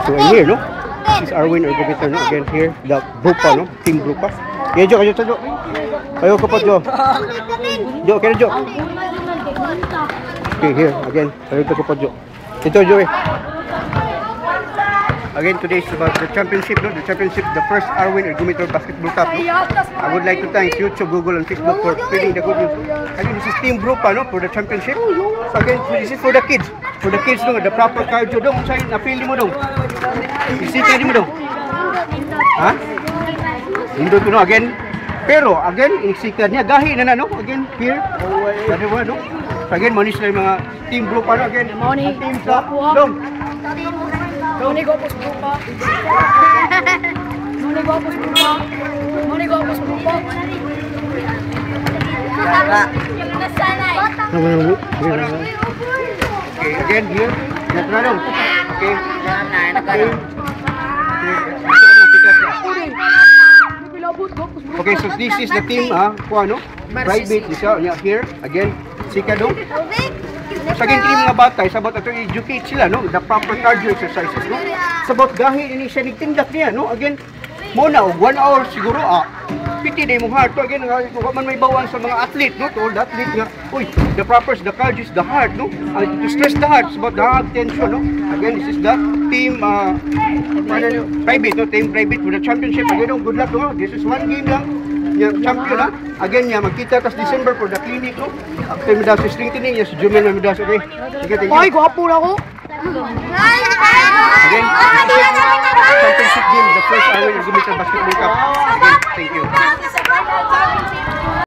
So here, no? This is Arwin Ergometer, no? Again here, the Brupa, no? Team Brupa. Okay, Jo, kayo to, Jo. Kayo kapag, Jo. Jo, kayo, Jo. Okay, here, again. Kayo to kapag, Jo. Ito, Jo, eh. Again, today is about the championship, no? The championship, the first Arwin Ergometer Basketball Cup, no? I would like to thank YouTube, Google, and Facebook for spreading the good news. Again, this is Team Brupa, no? For the championship. So again, this is for the kids. For the kids, no? The proper cardio, dong. Sa'yo, na-feel mo, dong. Isika mo, dong. Ha? Hindi ko, no? Again. Pero, again, isika niya. Gahi na, no? Again, here. Dalawa, no? So again, manis na yung mga Team Brupa, no? Again, team sa dong. Money go pos Brupa. Money go pos Brupa. Money go pos Brupa. Okay, again here. Natranong. Okay. Okay, so this is the team, ano? Private, here. Again, sika dong. Sa akin team mga bata, sabot ato educate sila, no? The proper cardio exercises, no? Sabot gahi ini siya nagtindak niya, no? Again, muna, 1 hour siguro, piti na yung heart. Again, kung man may bawang sa mga athlete, no? To all the athlete nga, uy, the proper, the cardio is the heart, no? To stress the heart, about the heart tension, no? Again, this is the team, private, no? Team private for the championship. Again, no? Good luck, no? This is one game lang. Yung champion, ha? Again, magkita tas December for the clinic, no? After may daw sa strengthening, yung si Jumel na may daw sa, okay? Sige, thank you. Ay, gwapo na ako. Again, championship game, the first Arwin Ergometer Basketball Cup. Again, thank you.